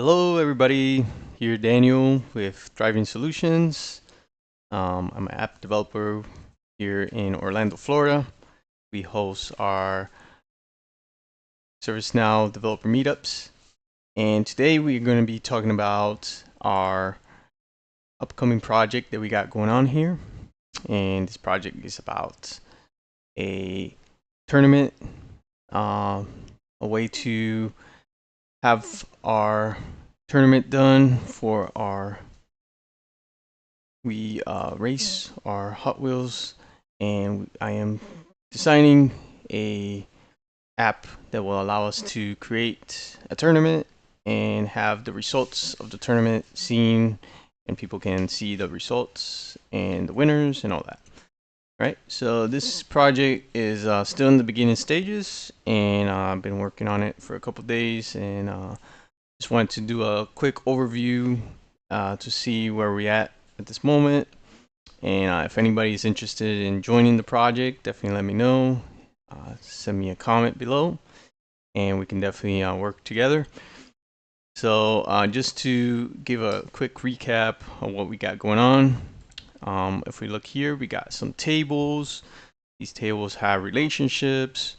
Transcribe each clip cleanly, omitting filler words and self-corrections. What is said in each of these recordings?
Hello, everybody. Here, Daniel with Driving Solutions. I'm an app developer here in Orlando, Florida. We host our ServiceNow developer meetups. And today we're going to be talking about our upcoming project that we got going on here. And this project is about a tournament, a way to have our tournament done for our we race our Hot Wheels, and I am designing a app that will allow us to create a tournament and have the results of the tournament seen, and people can see the results and the winners and all that. Right, so this project is still in the beginning stages, and I've been working on it for a couple days, and just wanted to do a quick overview to see where we're at this moment. And if anybody is interested in joining the project, definitely let me know. Send me a comment below, and we can definitely work together. So just to give a quick recap of what we got going on, if we look here, we got some tables. These tables have relationships,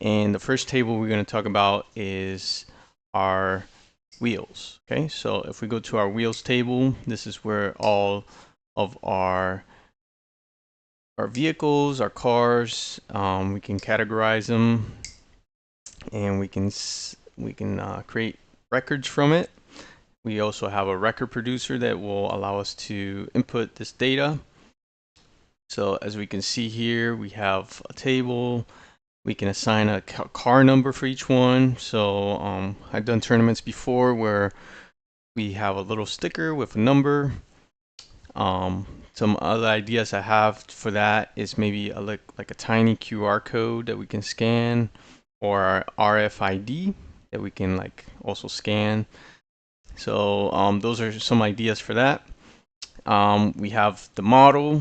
and the first table we're going to talk about is our wheels. Okay, so if we go to our wheels table, this is where all of our vehicles, our cars, we can categorize them, and we can create records from it. We also have a record producer that will allow us to input this data. So as we can see here, we have a table. We can assign a car number for each one. So I've done tournaments before where we have a little sticker with a number. Some other ideas I have for that is maybe like a tiny QR code that we can scan, or RFID that we can like also scan. So those are some ideas for that. We have the model,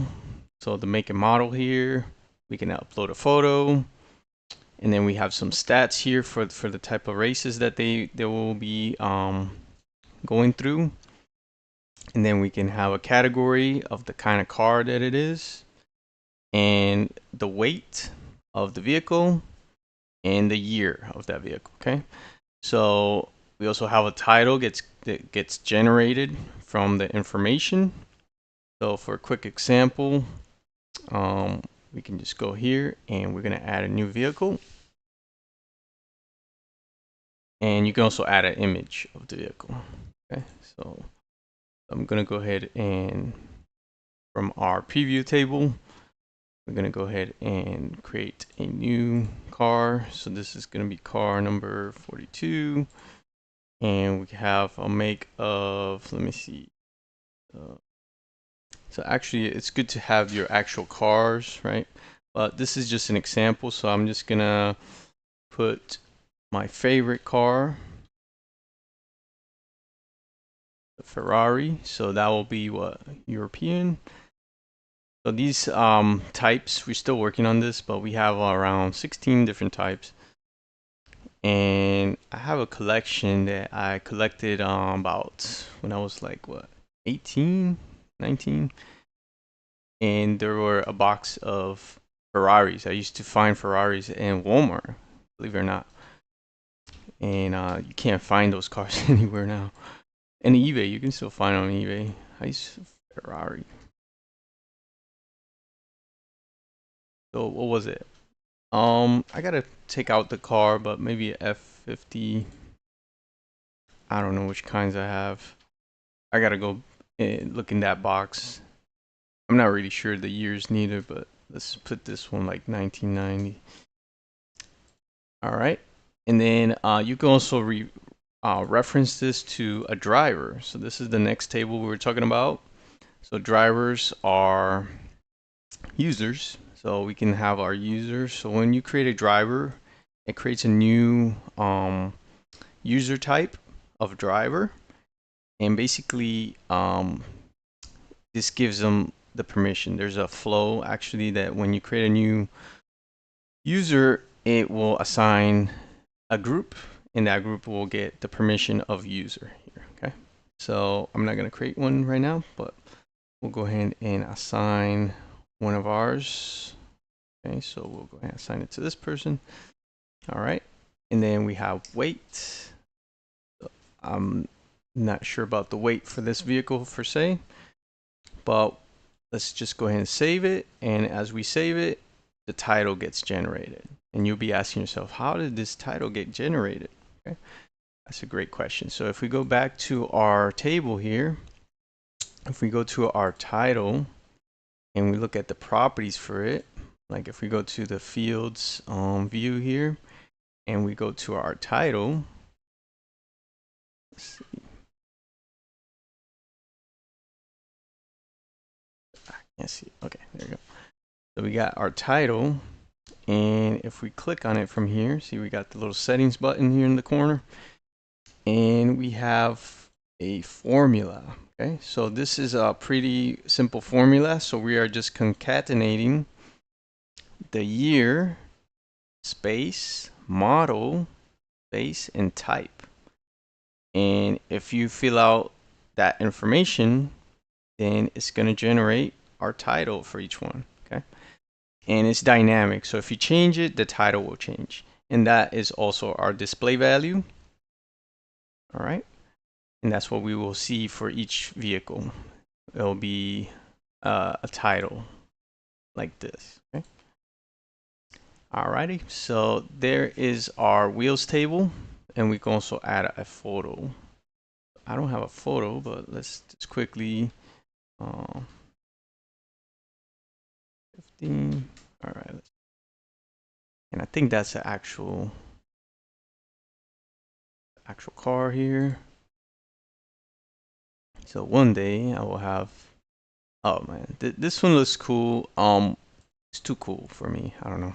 so the make and model here. We can upload a photo, and then we have some stats here for the type of races that they will be going through. And then we can have a category of the kind of car that it is, and the weight of the vehicle, and the year of that vehicle. Okay, so we also have a title that gets generated from the information. So for a quick example, we can just go here, and we're going to add a new vehicle, and you can also add an image of the vehicle. Okay, so I'm going to go ahead, and from our preview table, we're going to go ahead and create a new car. So this is going to be car number 42, and we have a make of, let me see. So actually it's good to have your actual cars, right? But this is just an example, so I'm just going to put my favorite car, the Ferrari. So that will be what, European. So these types, we're still working on this, but we have around 16 different types. And I have a collection that I collected about when I was like, what, 18, 19? And there were a box of Ferraris. I used to find Ferraris in Walmart, believe it or not. And you can't find those cars anywhere now. And eBay, you can still find on eBay. I used to Ferrari. So what was it? I gotta take out the car, but maybe F50. I don't know which kinds I have. I gotta go look in that box. I'm not really sure the years neither, but let's put this one like 1990. All right, and then you can also reference this to a driver. So this is the next table we were talking about. So drivers are users. So we can have our users. So when you create a driver, it creates a new user type of driver, and basically this gives them the permission. There's a flow actually that when you create a new user, it will assign a group, and that group will get the permission of user So I'm not going to create one right now, but we'll go ahead and assign one of ours. Okay, so we'll go ahead and assign it to this person. All right, and then we have weight. I'm not sure about the weight for this vehicle per se, but let's just go ahead and save it. And as we save it, the title gets generated. And you'll be asking yourself, how did this title get generated? Okay, that's a great question. So if we go back to our table here, if we go to our title and we look at the properties for it, like if we go to the fields view here and we go to our title, let's see. I can't see. Okay, there we go. So we got our title, and if we click on it from here, see we got the little settings button here in the corner, and we have a formula. Okay, so this is a pretty simple formula. So we are just concatenating the year, space, model, space, and type. And if you fill out that information, then it's going to generate our title for each one. Okay, and it's dynamic. So if you change it, the title will change. And that is also our display value. All right. And that's what we will see for each vehicle. It'll be a title like this. Okay. Alrighty, so there is our wheels table, and we can also add a photo. I don't have a photo, but let's just quickly 15. All right, and I think that's the actual car here. So one day I will have. Oh man, this one looks cool. It's too cool for me. I don't know.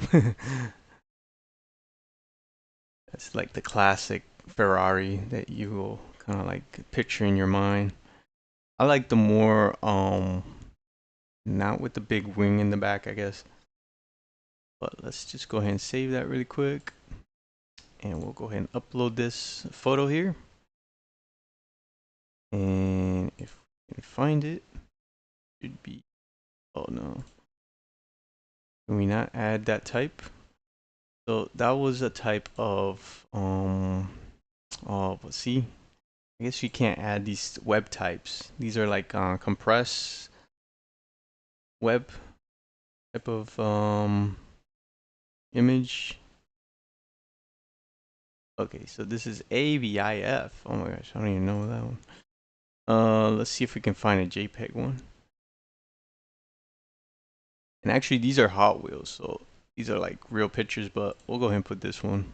It's like the classic Ferrari that you will kind of like picture in your mind. I like the more not with the big wing in the back, I guess. But let's just go ahead and save that really quick. And we'll go ahead and upload this photo here. And if we can find it, it should be, oh no. Can we not add that type? So that was a type of, let's see. I guess you can't add these web types. These are like compress web type of image. Okay, so this is AVIF. Oh my gosh, I don't even know that one. Let's see if we can find a JPEG one. And actually, these are Hot Wheels, so these are like real pictures, but we'll go ahead and put this one.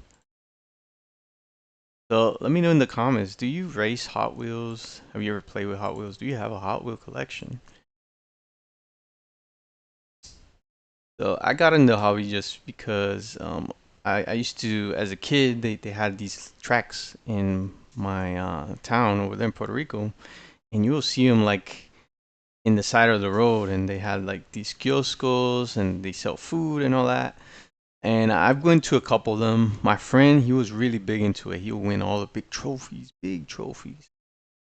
So let me know in the comments, do you race Hot Wheels? Have you ever played with Hot Wheels? Do you have a Hot Wheel collection? So I got into the hobby just because I used to, as a kid, they had these tracks in my town over there in Puerto Rico, and you will see them like in the side of the road, and they had like these kioscos and they sell food and all that. And I've gone to a couple of them. My friend, he was really big into it. He would win all the big trophies,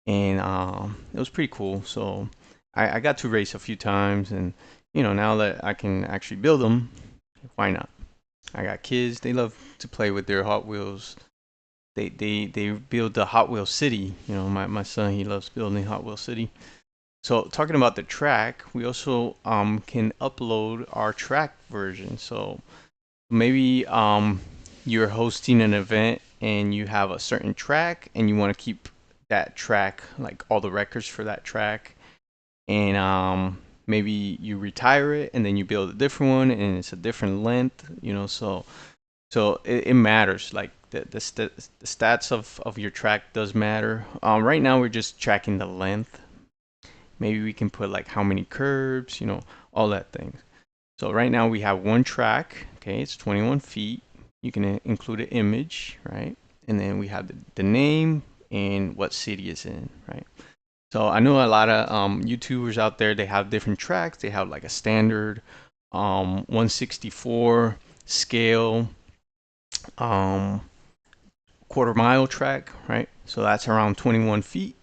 and it was pretty cool. So I got to race a few times, and you know, now that I can actually build them, why not? I got kids; they love to play with their Hot Wheels. They build the Hot Wheel City. You know, my son, he loves building Hot Wheel City. So talking about the track, we also can upload our track version. So maybe you're hosting an event and you have a certain track and you want to keep that track, like all the records for that track, and maybe you retire it and then you build a different one and it's a different length, you know. So it matters, like the stats of your track does matter. Right now we're just tracking the length. Maybe we can put like how many curves, you know, all that things. So right now we have one track, okay, it's 21 feet. You can include an image, right? And then we have the name and what city it's in, right? So I know a lot of YouTubers out there, they have different tracks. They have like a standard 164 scale quarter mile track, right? So that's around 21 feet.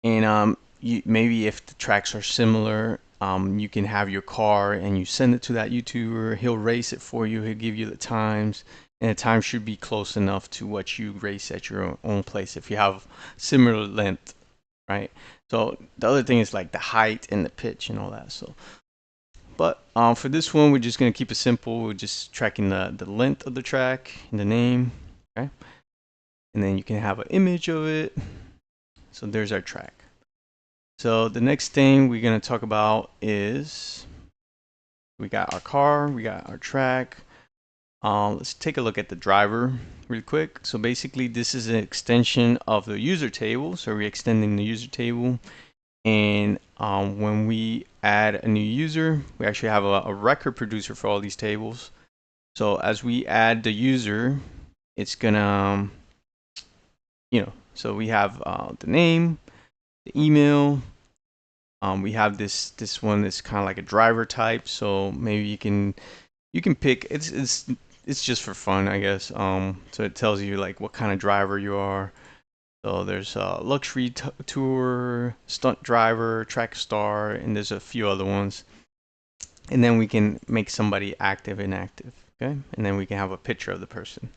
And maybe if the tracks are similar, you can have your car and you send it to that YouTuber. He'll race it for you. He'll give you the times, and the time should be close enough to what you race at your own place if you have similar length, right? So the other thing is like the height and the pitch and all that. So, but for this one, we're just gonna keep it simple. We're just tracking the length of the track and the name, okay? And then you can have an image of it. So there's our track. So the next thing we're going to talk about is we got our car, we got our track. Let's take a look at the driver real quick. So basically this is an extension of the user table. So we're extending the user table. And when we add a new user, we actually have a record producer for all these tables. So as we add the user, it's gonna, so we have the name, the email. We have this one that's kind of like a driver type, so maybe you can pick. It's just for fun, I guess. So it tells you like what kind of driver you are. So there's luxury tour, stunt driver, track star, and there's a few other ones. And then we can make somebody active, inactive, okay? And then we can have a picture of the person.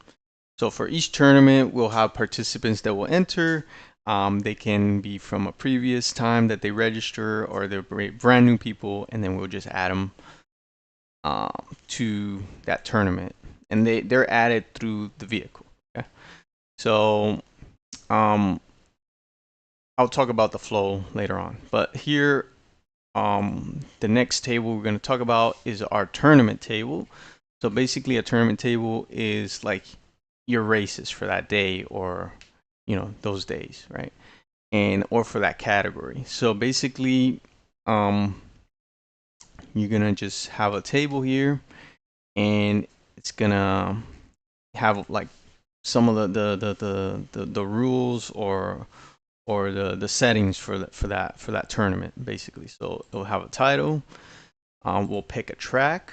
So for each tournament, we'll have participants that will enter. They can be from a previous time that they register, or they're brand new people, and then we'll just add them to that tournament. And they're added through the vehicle. Okay? So I'll talk about the flow later on. But here, the next table we're going to talk about is our tournament table. So basically, a tournament table is like your races for that day, or those days, right? And or for that category. So basically, you're gonna just have a table here, and it's gonna have like some of the rules or the settings for that tournament, basically. So it'll have a title. We'll pick a track,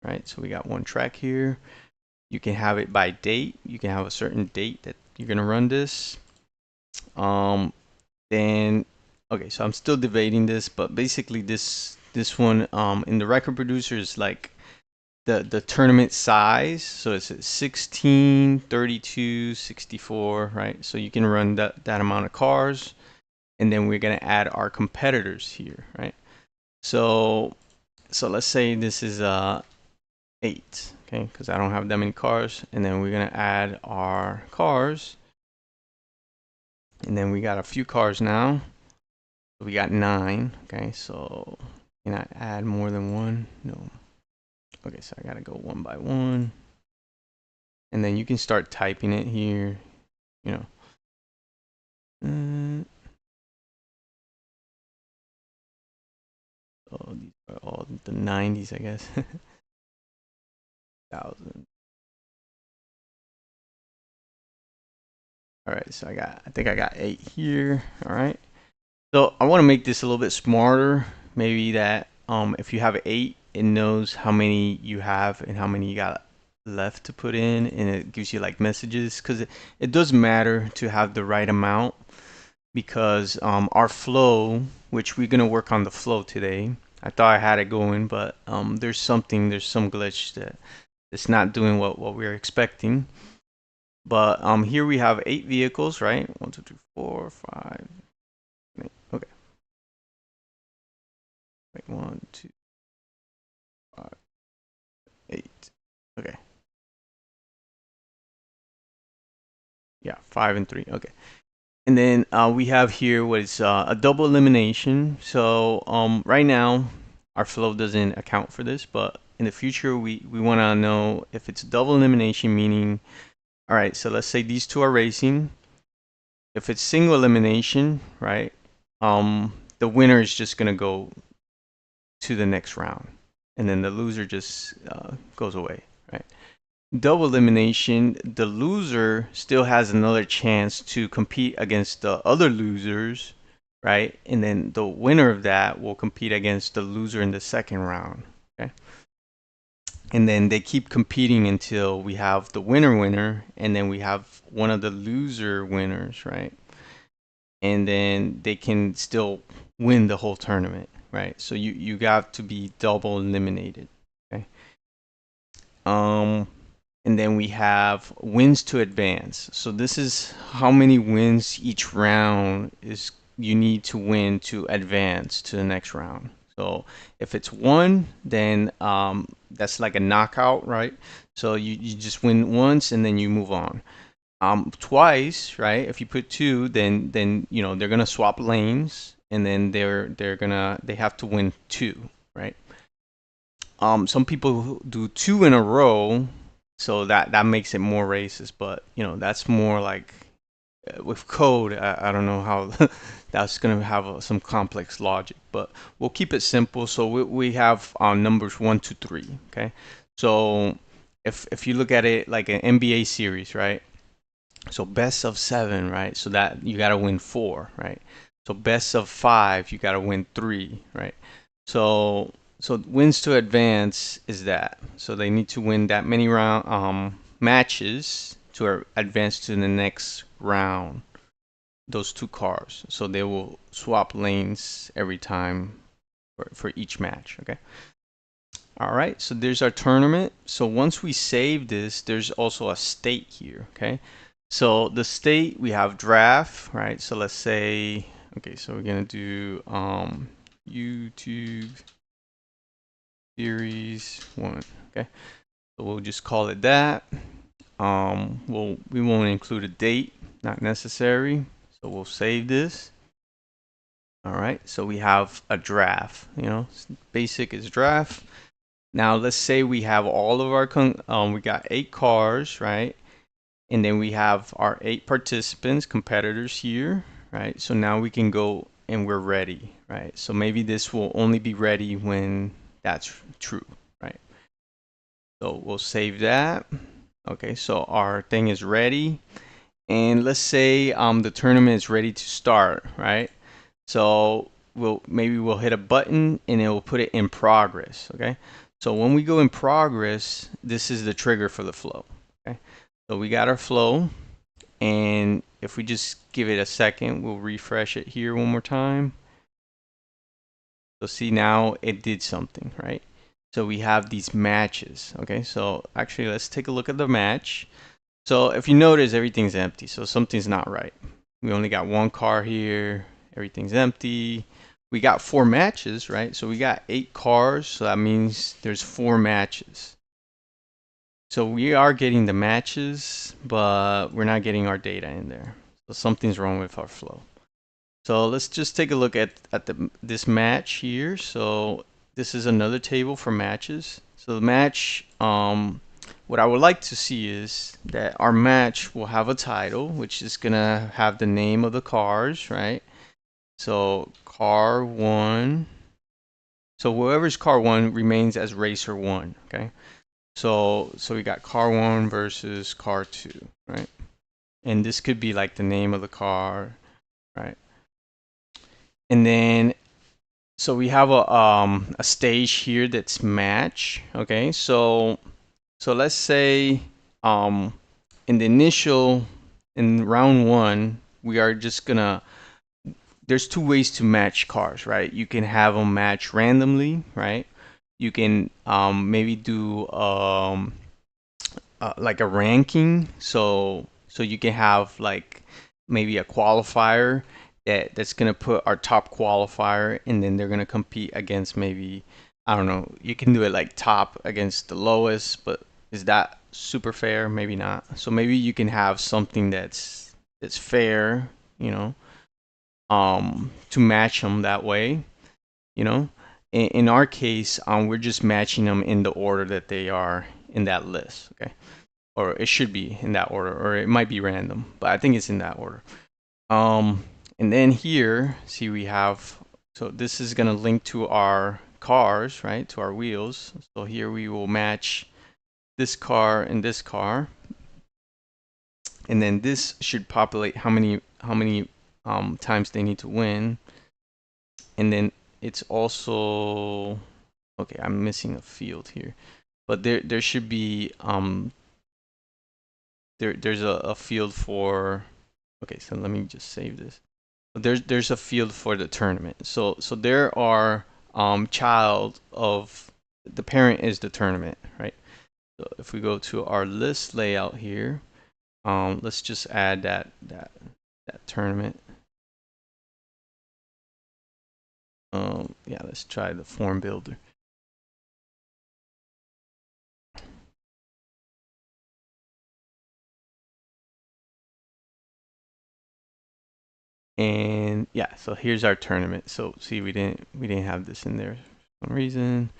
right? So we got one track here. You can have it by date. You can have a certain date that you're gonna run this. Then okay, so I'm still debating this, but basically this one in the record producer is like the tournament size. So it's 16, 32, 64, right? So you can run that amount of cars, and then we're gonna add our competitors here, right? So let's say this is 8, okay, because I don't have that many cars, and then we're gonna add our cars, and then we got a few cars now. So we got 9, okay, so can I add more than one? No. Okay, so I gotta go one by one, and then you can start typing it here, you know. Oh, these are all the 90s, I guess. 1000. All right, so I think I got 8 here. All right. So I want to make this a little bit smarter. Maybe that if you have 8, it knows how many you have and how many you got left to put in, and it gives you like messages, because it does matter to have the right amount, because our flow, which we're gonna work on the flow today. I thought I had it going, but there's some glitch that it's not doing what we were expecting. But here we have 8 vehicles, right? 1, 2, 3, 4, 5. 8. Okay. Wait, 1, 2, 5, 8. Okay. Yeah, 5 and 3. Okay. And then we have here what is a double elimination. So right now our flow doesn't account for this, but in the future we want to know if it's double elimination, meaning, all right, so let's say these two are racing. If it's single elimination, right, the winner is just gonna go to the next round, and then the loser just goes away, right? Double elimination, the loser still has another chance to compete against the other losers, right? And then the winner of that will compete against the loser in the second round, okay? And then they keep competing until we have the winner, and then we have one of the loser winners, right? and then they can still win the whole tournament, right? So you got to be double eliminated. Okay. And then we have wins to advance. So this is how many wins each round is you need to win to advance to the next round. So if it's one, then that's like a knockout, right? So you just win once and then you move on. Twice, right? If you put two, then you know they're gonna swap lanes, and then they have to win two, right? Some people do two in a row, so that makes it more racist, but you know that's more like with code. I don't know how that's gonna have some complex logic, but we'll keep it simple. So we have numbers 1 to 3. Okay, so if you look at it like an NBA series, right? So best of 7, right? So that you got to win 4, right? So best of 5, you got to win 3, right? So wins to advance is that. So they need to win that many round matches to advance to the next round. Those two cars. So they will swap lanes every time for each match. Okay. All right. So there's our tournament. So once we save this, there's also a state here. Okay. So the state, we have draft, right? So let's say, okay, so we're gonna do YouTube series 1. Okay, so we'll just call it that. We won't include a date, not necessary. So we'll save this. All right, so we have a draft. You know, basic is draft. Now let's say we have all of our we got 8 cars, right? And then we have our 8 participants, competitors here, right? So now we can go and we're ready, right? So maybe this will only be ready when that's true, right? So we'll save that. Okay, so our thing is ready. And let's say the tournament is ready to start, right? So we'll hit a button and it will put it in progress, okay? So when we go in progress, this is the trigger for the flow, okay? So we got our flow, and if we just give it a second, we'll refresh it here one more time. So see, now it did something, right? So we have these matches, okay? So actually, let's take a look at the match. So if you notice, everything's empty, so something's not right. We only got one car here, everything's empty. We got 4 matches, right? So we got 8 cars, so that means there's 4 matches. So we are getting the matches, but we're not getting our data in there. So something's wrong with our flow. So let's just take a look at this match here. So this is another table for matches. So the match, what I would like to see is that our match will have a title, which is gonna have the name of the cars, right? So car 1. So whoever's car 1 remains as racer 1, okay? So we got car 1 versus car 2, right? And this could be like the name of the car, right? And then so we have a stage here that's match, okay? So let's say in the initial in round 1, we are just gonna there's 2 ways to match cars, right? You can have them match randomly, right? You can maybe do like a ranking, so you can have like maybe a qualifier that's gonna put our top qualifier, and then they're gonna compete against maybe, I don't know, you can do it like top against the lowest, but is that super fair? Maybe not. So maybe you can have something that's fair, you know, to match them that way, you know. In our case, we're just matching them in the order that they are in that list, okay? Or it should be in that order, or it might be random, but I think it's in that order. And then here, see, we have, so this is gonna link to our cars, right, to our wheels. So here we will match this car and this car, and then this should populate how many times they need to win. And then it's also, okay, I'm missing a field here, but there should be there's a field for, okay, so let me just save this. there's a field for the tournament. So there are child of the parent is the tournament, right? So if we go to our list layout here, let's just add that tournament. Yeah, let's try the form builder. And yeah, so here's our tournament. So see, we didn't have this in there for some reason.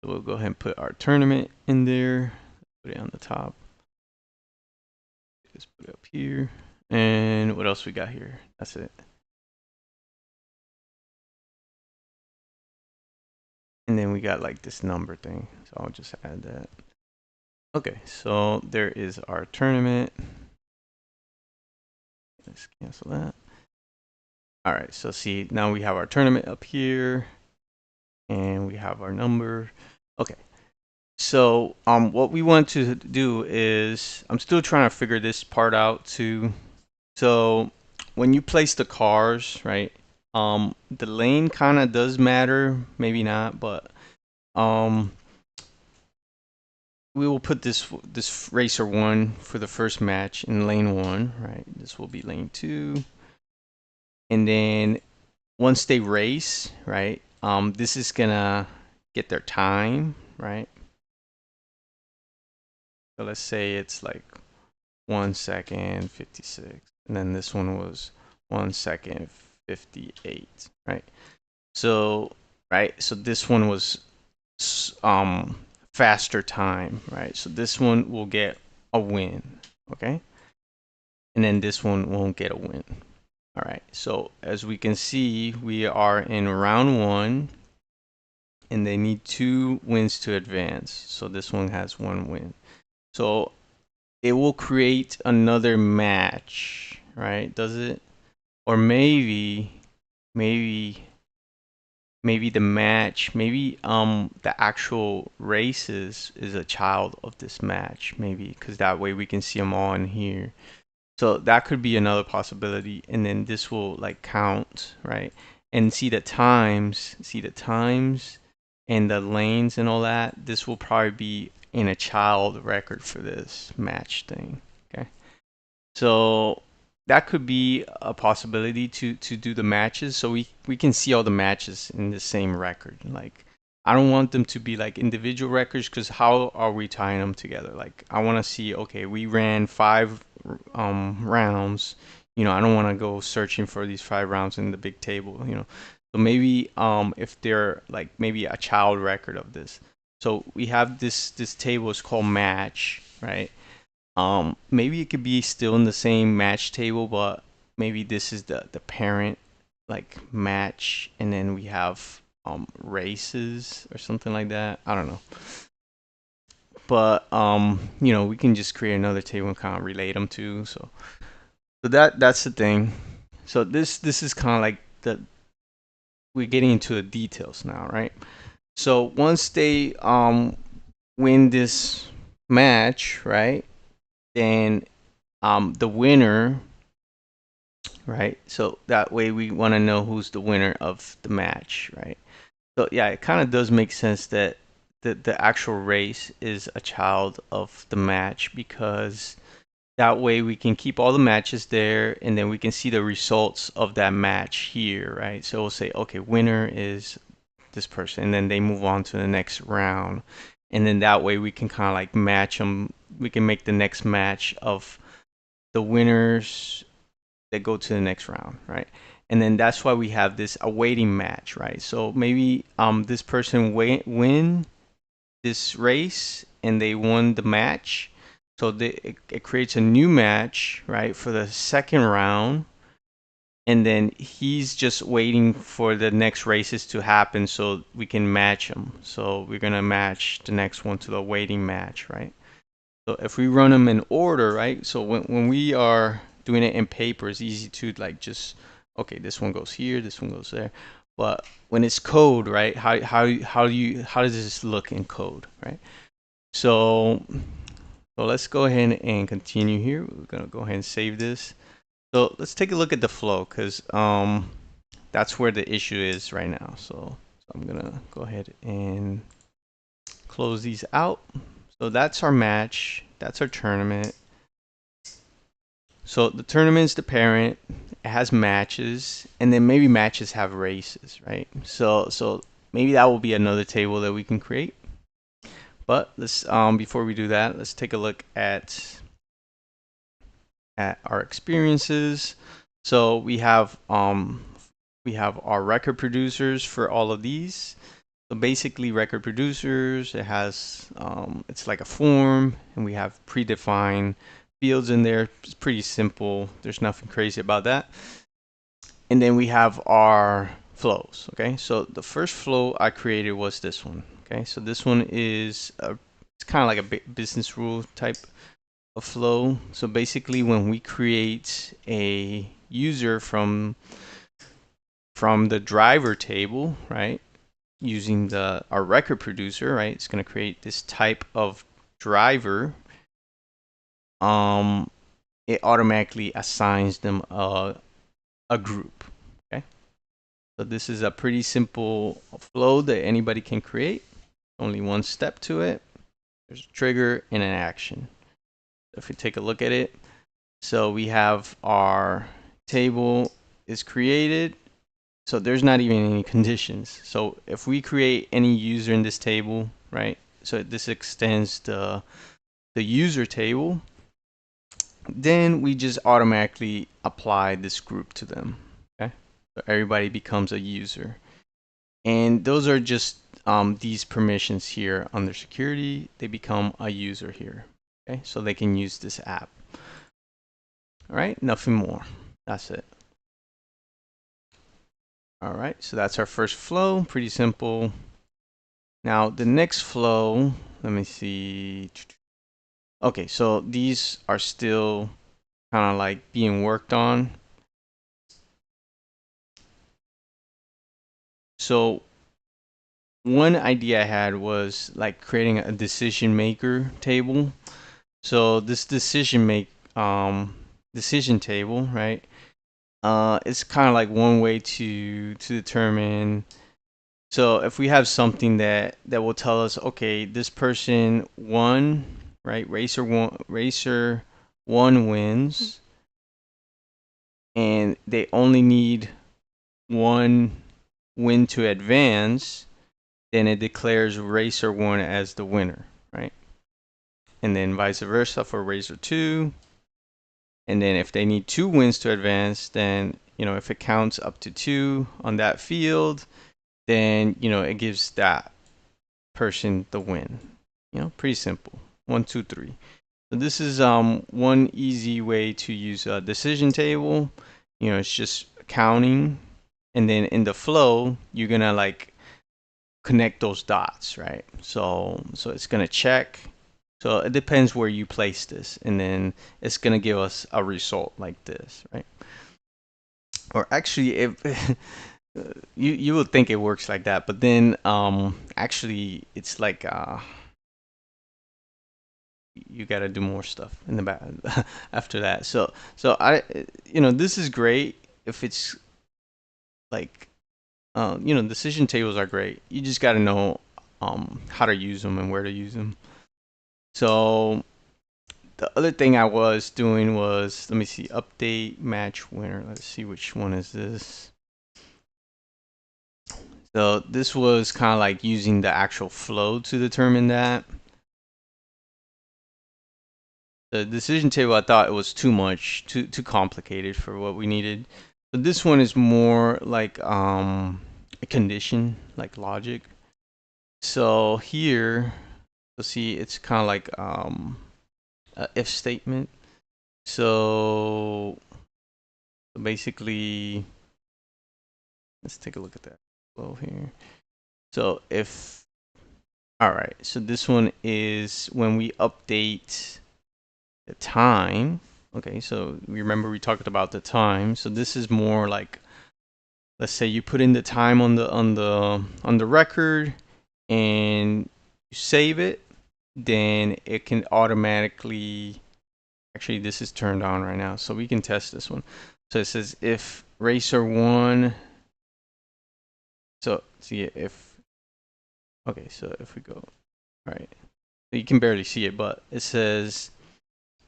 So we'll go ahead and put our tournament in there. Put it on the top. Just put it up here. And what else we got here? That's it. And then we got like this number thing. So I'll just add that. Okay, so there is our tournament. Let's cancel that. All right, so see, now we have our tournament up here and we have our number. Okay, so what we want to do is, I'm still trying to figure this part out too. So when you place the cars, right, the lane kind of does matter, maybe not, but we will put this racer 1 for the first match in lane 1, right? This will be lane 2. And then once they race, right, this is gonna get their time, right? So let's say it's like 1 second 56, and then this one was 1 second 58, right? So so this one was faster time, right? So this one will get a win, okay? And then this one won't get a win. All right, so as we can see, we are in round 1, and they need 2 wins to advance. So this one has 1 win. So it will create another match, right? Does it? Or maybe the match, the actual races is a child of this match, maybe, because that way we can see them all in here. So that could be another possibility, and then this will like count, right? And see the times and the lanes and all that. This will probably be in a child record for this match thing. Okay, so that could be a possibility to do the matches, so we can see all the matches in the same record. Like, I don't want them to be like individual records, because how are we tying them together? Like, I want to see, okay, we ran 5 rounds. I don't want to go searching for these 5 rounds in the big table. So maybe if they're like maybe a child record of this. So we have this table is called match, right? Maybe it could be still in the same match table, but maybe this is the parent like match, and then we have races or something like that. I don't know. But we can just create another table and kind of relate them to. So that's the thing. So this is kind of like we're getting into the details now, right? So once they win this match, right? Then the winner, right? So that way we want to know who's the winner of the match, right? So yeah, it kind of does make sense that the actual race is a child of the match, because that way we can keep all the matches there, and then we can see the results of that match here, right? So we'll say, okay, winner is this person, and then they move on to the next round. And then that way we can kind of like match them. We can make the next match of the winners that go to the next round, right? And then that's why we have this awaiting match, right? So maybe this person win this race and they won the match, so it creates a new match, right, for the second round, and then he's just waiting for the next races to happen so we can match them. So we're gonna match the next one to the waiting match, right? So if we run them in order, right? So when we are doing it in paper, it's easy to like just, okay, this one goes here, this one goes there. But when it's code, right? How does this look in code, right? So let's go ahead and continue here. We're gonna go ahead and save this. So let's take a look at the flow, because that's where the issue is right now. So I'm gonna go ahead and close these out. So that's our match, that's our tournament. So the tournament's the parent, it has matches, and then maybe matches have races, right? So maybe that will be another table that we can create. But let's before we do that, let's take a look at our experiences. So we have our record producers for all of these. So basically, record producers, it has it's like a form, and we have predefined fields in there. It's pretty simple. There's nothing crazy about that. And then we have our flows. Okay, so the first flow I created was this one. Okay, so this one is it's kind of like a business rule type of flow. So basically, when we create a user from the driver table, right, using our record producer, right, it's going to create this type of driver. It automatically assigns them a group. Okay, so this is a pretty simple flow that anybody can create. Only one step to it. There's a trigger and an action. If we take a look at it, so we have our table is created. So there's not even any conditions. So if we create any user in this table, right? So this extends the user table. Then we just automatically apply this group to them. Okay, so everybody becomes a user, and those are just these permissions here under security. They become a user here. Okay, so they can use this app. All right, nothing more. That's it. All right, so that's our first flow, pretty simple. Now the next flow, let me see. Okay, so these are still kind of like being worked on. So one idea I had was like creating a decision maker table. So this decision table, right? It's kind of like one way to determine. So if we have something that will tell us, okay, this person won, right? Racer one wins, and they only need one win to advance, then it declares racer one as the winner, right? And then vice versa for racer two. And then if they need two wins to advance, then if it counts up to 2 on that field, then it gives that person the win. Pretty simple. 1, 2, 3. So this is one easy way to use a decision table. It's just counting, and then in the flow, you're gonna like connect those dots, right? So it's gonna check. So it depends where you place this, and then it's gonna give us a result like this, right? Or actually, if you would think it works like that, but then actually it's like you got to do more stuff in the back after that. So I this is great if it's like decision tables are great. You just got to know how to use them and where to use them. So the other thing I was doing was, let me see, update match winner. Let's see which one is this. So this was kind of like using the actual flow to determine that. The decision table, I thought it was too much, too complicated for what we needed. But this one is more like a condition, like logic. So here, you'll see it's kind of like a if statement. So basically, let's take a look at that flow here. So if, all right, so this one is when we update the time. Okay, so remember we talked about the time. So this is more like, let's say you put in the time on the record and you save it, then it can automatically actually this is turned on right now, so we can test this one. So it says if racer1, so see if, okay, so if we go, all right, you can barely see it, but it says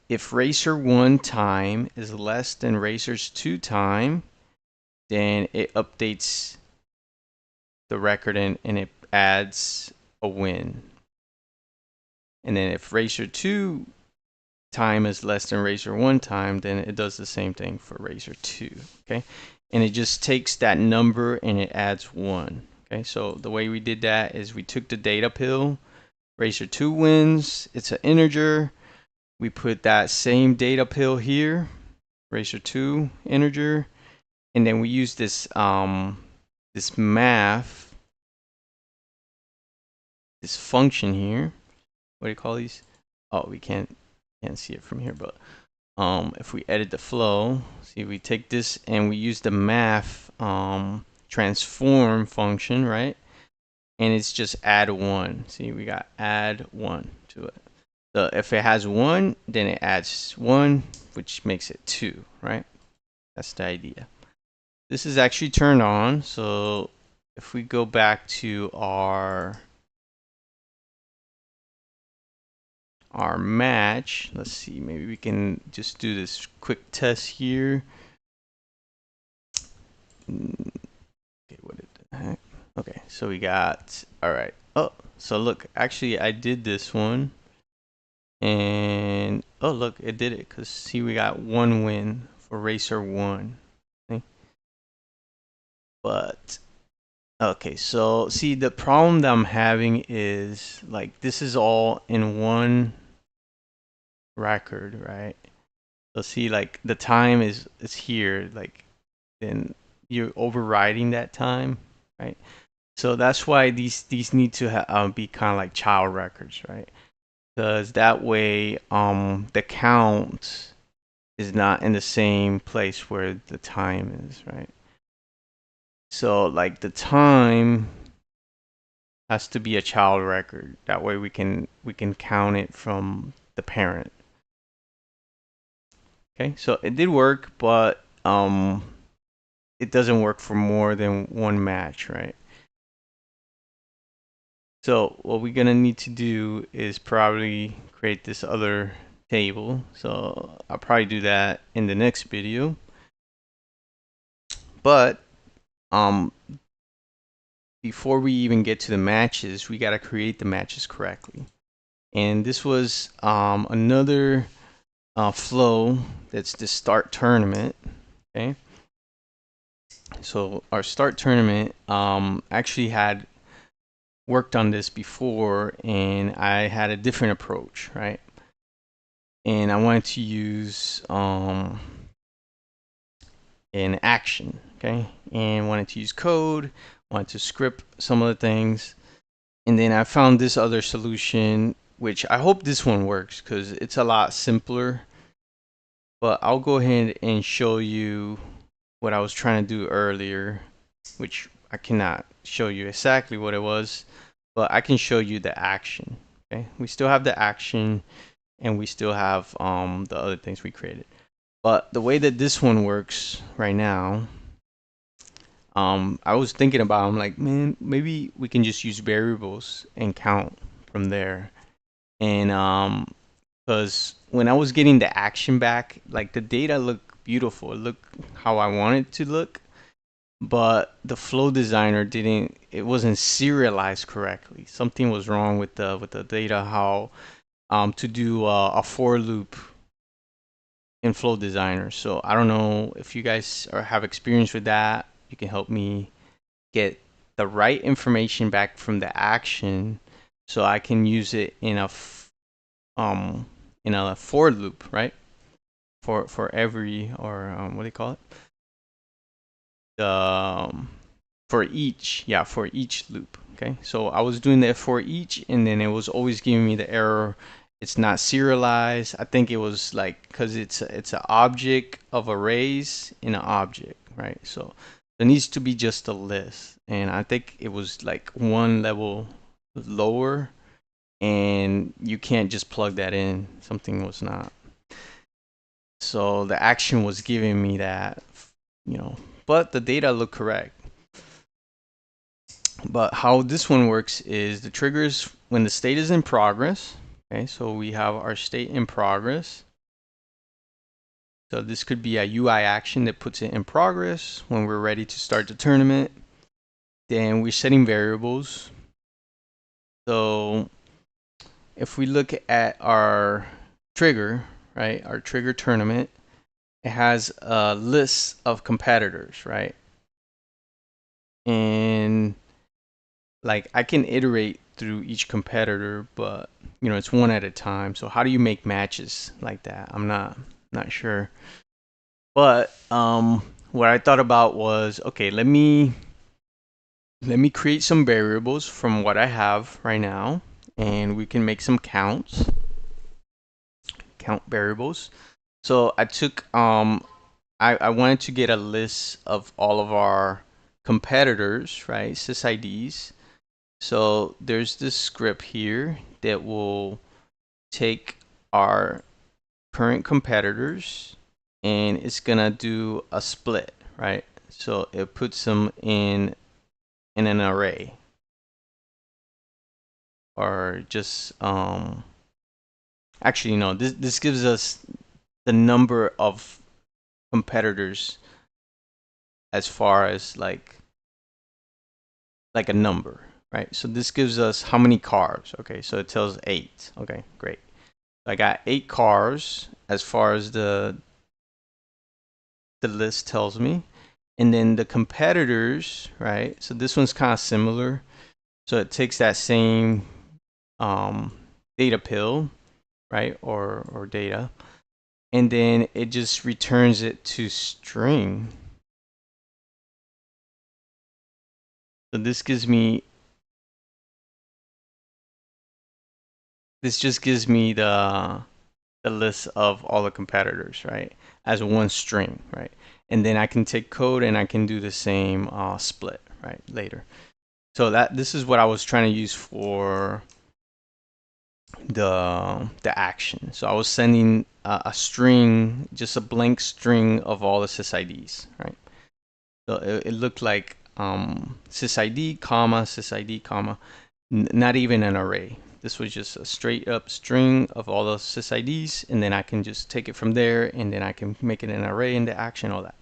if racer1 time is less than racer's2 time, then it updates the record and it adds a win. And then if racer2 time is less than racer1 time, then it does the same thing for racer2. Okay, and it just takes that number and it adds 1. Okay, so the way we did that is we took the data pill, racer2 wins, it's an integer. We put that same data pill here, racer2 integer, and then we use this this math, this function here. What do you call these? Oh, we can't see it from here, but if we edit the flow, see, we take this and we use the math transform function, right? And it's just add 1. See, we got add 1 to it. So if it has 1, then it adds 1, which makes it 2, right? That's the idea. This is actually turned on. So if we go back to our match, let's see, maybe we can just do this quick test here. Okay, what the heck? Okay, so we got, all right. Oh, so look, actually I did this one, and oh look, it did it, because see, we got 1 win for racer1. Okay. But okay, so see, the problem that I'm having is like this is all in one record, right? So see, like the time is here, like then you're overriding that time, right? So that's why these need to be kind of like child records, right? Because that way the count is not in the same place where the time is, right? So like the time has to be a child record. That way we can count it from the parent. Okay, so it did work, but it doesn't work for more than one match, right? So what we're gonna need to do is probably create this other table. So I'll probably do that in the next video. But before we even get to the matches, we gotta create the matches correctly. And this was another flow, that's the start tournament. Okay, so our start tournament actually had worked on this before, and I had a different approach, right? And I wanted to use an action, okay, and wanted to use code, wanted to script some of the things, and then I found this other solution, which I hope this one works because it's a lot simpler. But I'll go ahead and show you what I was trying to do earlier, which I cannot show you exactly what it was, but I can show you the action. Okay, we still have the action, and we still have the other things we created. But the way that this one works right now, I was thinking about, I'm like, man, maybe we can just use variables and count from there. And because when I was getting the action back, like the data looked beautiful, it looked how I wanted it to look, but the flow designer didn't, it wasn't serialized correctly. Something was wrong with the data, how to do a for loop in flow designer. So I don't know if you guys have experience with that. You can help me get the right information back from the action so I can use it in a for loop, right? For every, or what do you call it? For each, yeah, for each loop. Okay, so I was doing that for each, and then it was always giving me the error. It's not serialized. I think it was like because it's an object of arrays in an object, right? So there needs to be just a list, and I think it was like one level lower, and you can't just plug that in. Something was not. So the action was giving me that, but the data looked correct. But how this one works is the triggers when the state is in progress. Okay, so we have our state in progress. So this could be a UI action that puts it in progress when we're ready to start the tournament. Then we're setting variables. So if we look at our trigger, right, our trigger tournament, it has a list of competitors, right? And like I can iterate through each competitor, but it's one at a time. So how do you make matches like that? I'm not sure. But what I thought about was, okay, let me create some variables from what I have right now, and we can make some count variables. So I took I wanted to get a list of all of our competitors, right? sysids. So there's this script here that will take our current competitors and it's gonna do a split, right? So it puts them in an array, or just actually no, this gives us the number of competitors as far as like a number, right? So this gives us how many cars. Okay, so it tells 8. Okay, great. I got 8 cars as far as the list tells me. And then the competitors, right? So this one's kind of similar. So it takes that same data pill, right? Or data. And then it just returns it to string. So this gives me, this just gives me the list of all the competitors, right? As one string, right? And then I can take code and I can do the same split, right? Later. So this is what I was trying to use for the action. So I was sending a string, just a blank string of all the sysids, right? So it looked like sysid, comma, sysid, comma, not even an array. This was just a straight up string of all the sysids, and then I can just take it from there, and then I can make it an array into action, all that.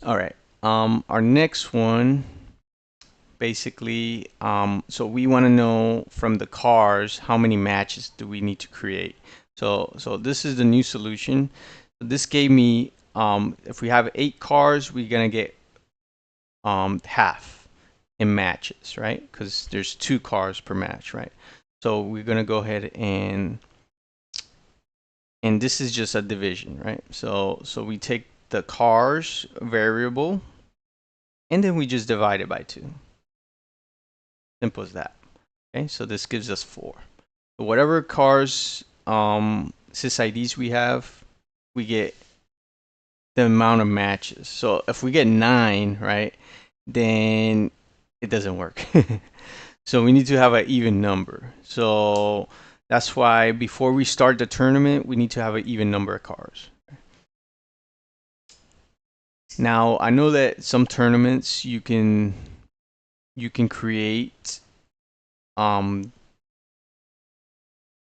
All right. Our next one, basically, so we want to know from the cars how many matches do we need to create. So this is the new solution. This gave me, if we have 8 cars, we're gonna get half in matches, right? Because there's 2 cars per match, right? So we're gonna go ahead and this is just a division, right? So we take the cars variable and then we just divide it by 2. Simple as that. Okay, so this gives us 4. So whatever cars sysids we have, we get the amount of matches. So if we get 9, right, then it doesn't work. So we need to have an even number. So that's why before we start the tournament, we need to have an even number of cars. Now I know that some tournaments you can create the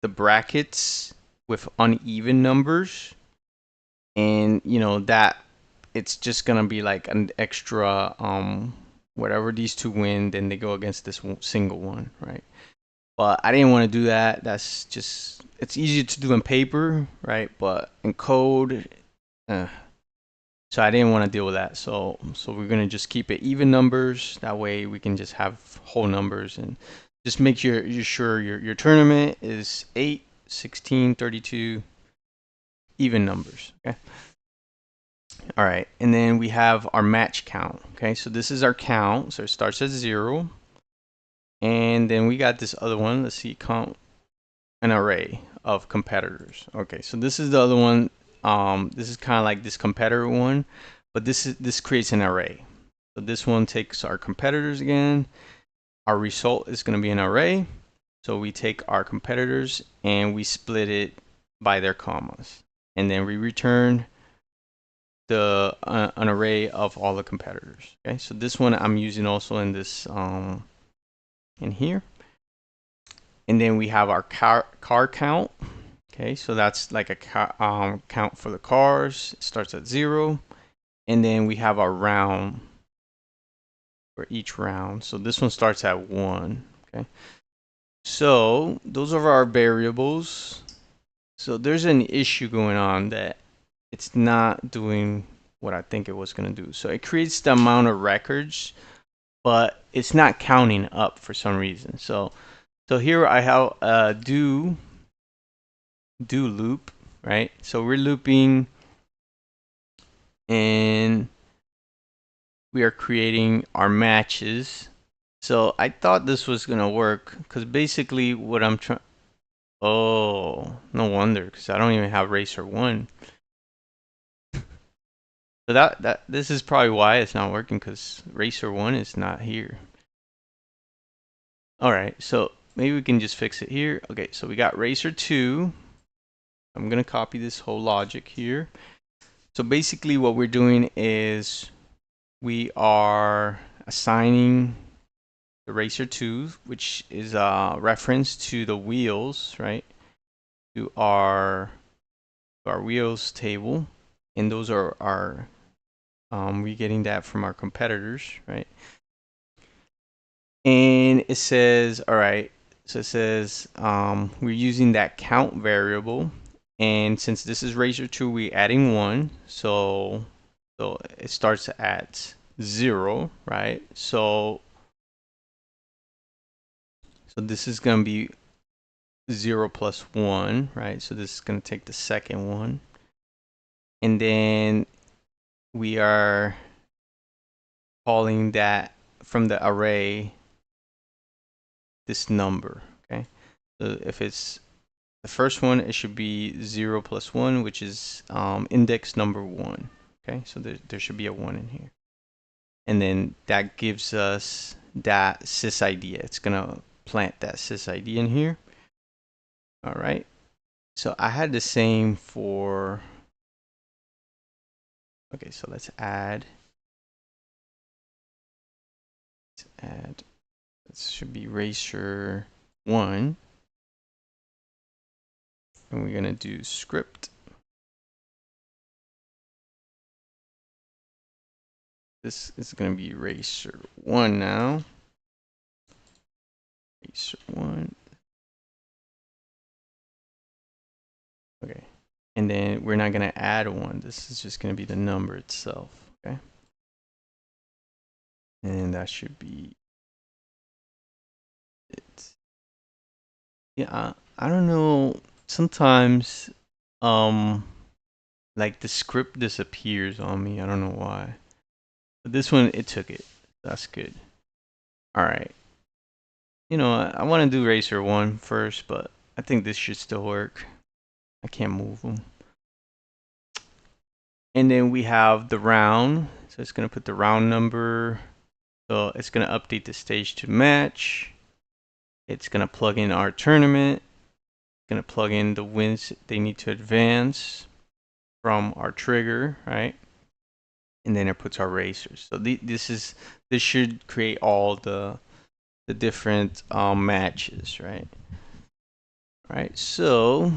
brackets with uneven numbers, and that it's just gonna be like an extra whatever these 2 win, then they go against this single one, right? But I didn't want to do that. That's just, it's easier to do in paper, right? But in code, so I didn't want to deal with that. So we're gonna just keep it even numbers. That way we can just have whole numbers, and just make sure your tournament is 8, 16, 32 even numbers. Okay. All right, and then we have our match count. Okay, so this is our count. So it starts at 0. And then we got this other one. Let's see, count an array of competitors. Okay, so this is the other one. This is kind of like this competitor one, but this creates an array. So this one takes our competitors again. Our result is going to be an array. So we take our competitors and we split it by their commas. and then we return the an array of all the competitors. Okay, so this one I'm using also in this in here, and then we have our car count. Okay, so that's like a count for the cars. It starts at 0, and then we have our round for each round. So this one starts at 1. Okay, so those are our variables. So there's an issue going on that it's not doing what I think it was going to do. So it creates the amount of records, but it's not counting up for some reason. So here I have a do loop, right? So we're looping and we are creating our matches. So I thought this was going to work because basically what I'm trying. Oh, no wonder, because I don't even have Racer 1. So this is probably why it's not working, because Racer 1 is not here. Alright, so maybe we can just fix it here. Okay, so we got Racer 2. I'm going to copy this whole logic here. So basically what we're doing is we are assigning the Racer 2, which is a reference to the wheels, right? To our wheels table. And those are our we're getting that from our competitors, right? And it says, all right, so it says we're using that count variable, and since this is Racer 2, we're adding 1, so it starts at 0, right? So this is going to be 0 plus 1, right? So this is going to take the second one, and then we are calling that from the array this number. Okay, so if it's the first one, it should be 0 plus 1, which is index number 1. Okay, so there should be a 1 in here, and then that gives us that sys ID. It's gonna plant that sys ID in here. All right, so I had the same for. Okay, so let's add. This should be Racer 1. And we're going to do script. This is going to be Racer 1 now. Racer 1. Okay. And then we're not going to add 1. This is just going to be the number itself. Okay. And that should be it. Yeah, I don't know. Sometimes like the script disappears on me. I don't know why. But this one, it took it. That's good. All right. You know, I want to do Racer 1 first, but I think this should still work. I can't move them. And then we have the round. So it's going to put the round number. So it's going to update the stage to match. It's going to plug in our tournament. It's going to plug in the wins they need to advance from our trigger, right? And then it puts our racers. So this should create all the different matches, right? All right, so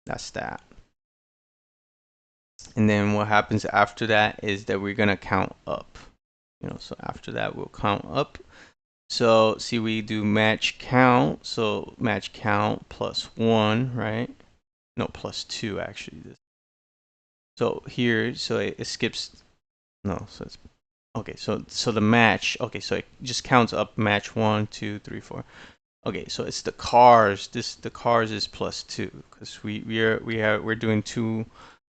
that's that. And then what happens after that is that we're gonna count up. You know, so after that we'll count up. So see, we do match count. So match count plus 1, right? No, plus 2 actually. So here, so it skips. No, so it's okay. So the match. Okay, so it just counts up match 1, 2, 3, 4. Okay, so it's the cars. The cars is plus 2 because we're doing 2.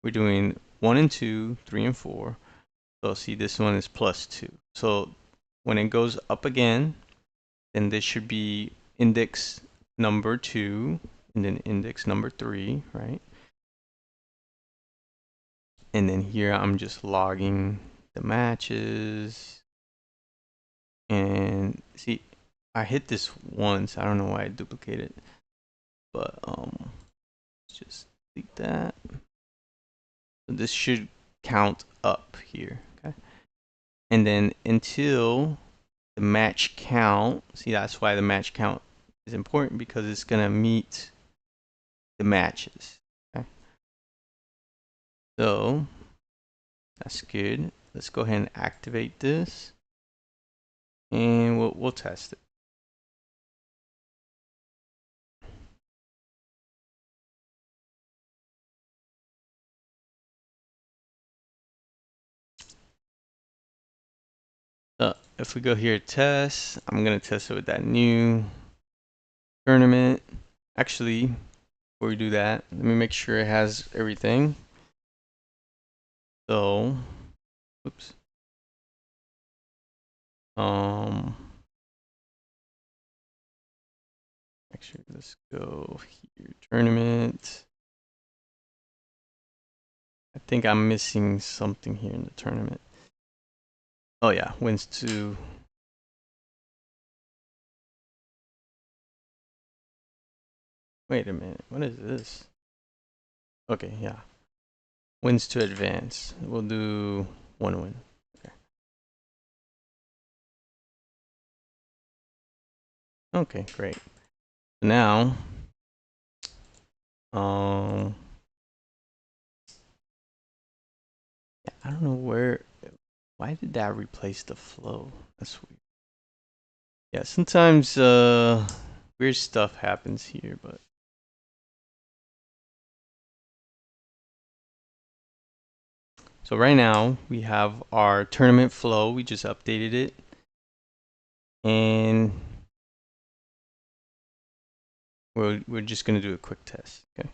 We're doing 1 and 2, 3 and 4. So see, this one is plus 2. So when it goes up again, then this should be index number 2 and then index number 3, right? And then here I'm just logging the matches. And see, I hit this once. I don't know why I duplicated, but it's just delete that. So this should count up here, okay? And then until the match count, see, that's why the match count is important, because it's gonna meet the matches, okay? So that's good. Let's go ahead and activate this, and we'll test it. So if we go here, test, I'm gonna test it with that new tournament. Actually, before we do that, let me make sure it has everything. So, oops. Actually, let's go here, tournament. I think I'm missing something here in the tournament. Oh yeah, wins to. Wait a minute, what is this? Okay, yeah. Wins to advance. We'll do 1 win. Okay. Okay, great. Now, yeah, I don't know why did that replace the flow? That's weird. Yeah, sometimes weird stuff happens here, but so right now we have our tournament flow. We just updated it, and we're just gonna do a quick test. Okay.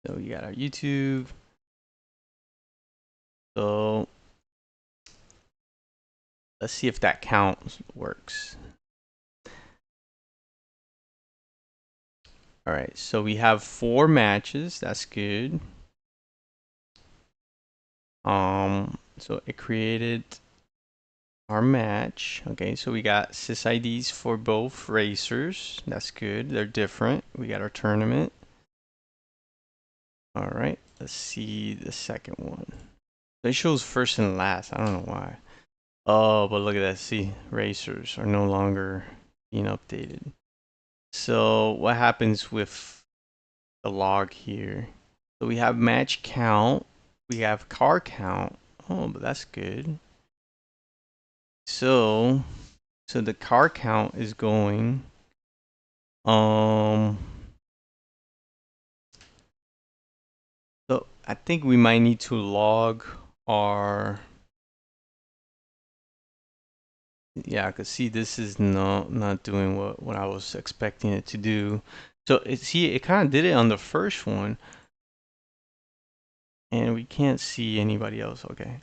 So we got our YouTube. So let's see if that count works. All right, so we have 4 matches. That's good. So it created our match. Okay, so we got sysids for both racers. That's good. They're different. We got our tournament. All right, let's see the second one. It shows first and last. I don't know why. Oh, but look at that. See, racers are no longer being updated. So what happens with the log here? So we have match count. We have car count. Oh, but that's good. So the car count is going. So I think we might need to log our. Yeah, I could see this is not doing what I was expecting it to do. So it kind of did it on the first one, and we can't see anybody else. Okay.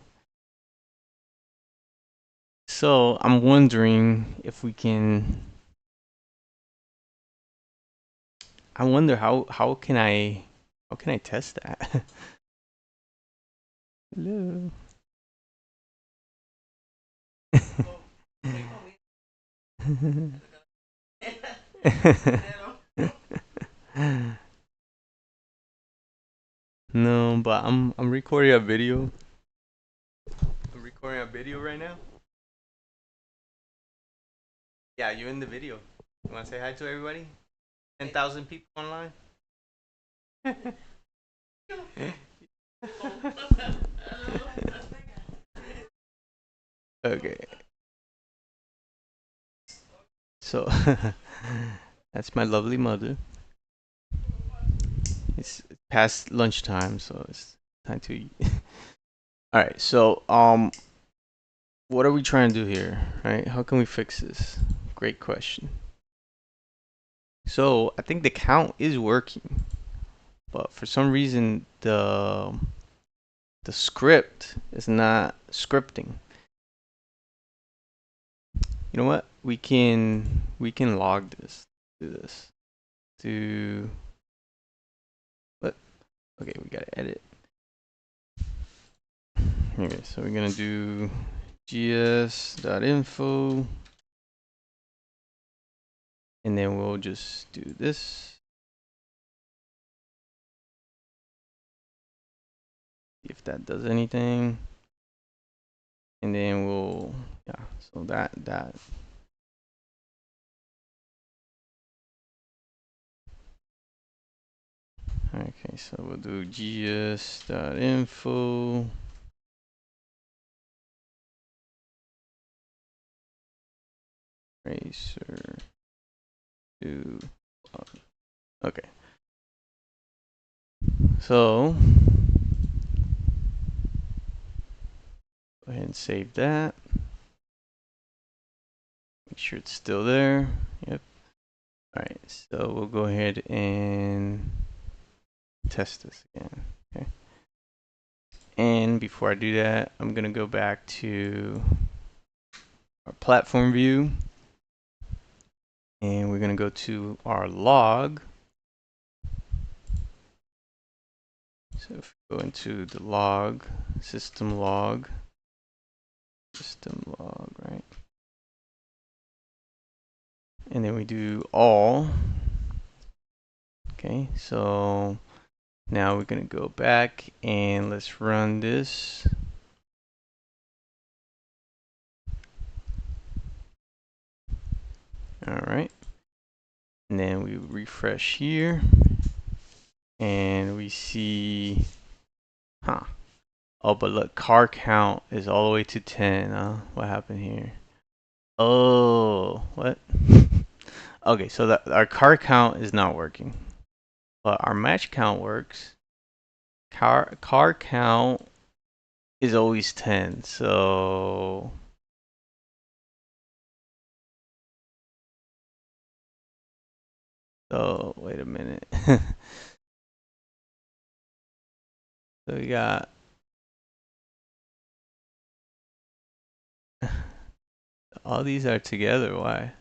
So I'm wondering if we can. I wonder how can I test that? Hello. No, but I'm recording a video. I'm recording a video right now. Yeah, you in the video. You want to say hi to everybody? 10,000 people online. Okay. So that's my lovely mother. It's past lunchtime, so it's time to eat. All right. So what are we trying to do here? Right? How can we fix this? Great question. So I think the count is working, but for some reason the script is not scripting. You know what? We can log this. Do this. Do what? Okay, we gotta edit. Okay, so we're gonna do gs.info, and then we'll just do this. See if that does anything. And then we'll, yeah, so that. Okay, so we'll do gs.info. Racer to, okay. So go ahead and save that. Make sure it's still there. Yep. All right, so we'll go ahead and test this again. Okay. And before I do that, I'm gonna go back to our platform view, and we're gonna go to our log. So if we go into the log, system log, right? And then we do all. Okay, so now we're gonna go back and let's run this. All right, and then we refresh here, and we see, oh, but look, car count is all the way to 10. What happened here? Oh, what? Okay, so our car count is not working, but our match count works. Car count is always 10, so wait a minute. So we got all these are together. Why?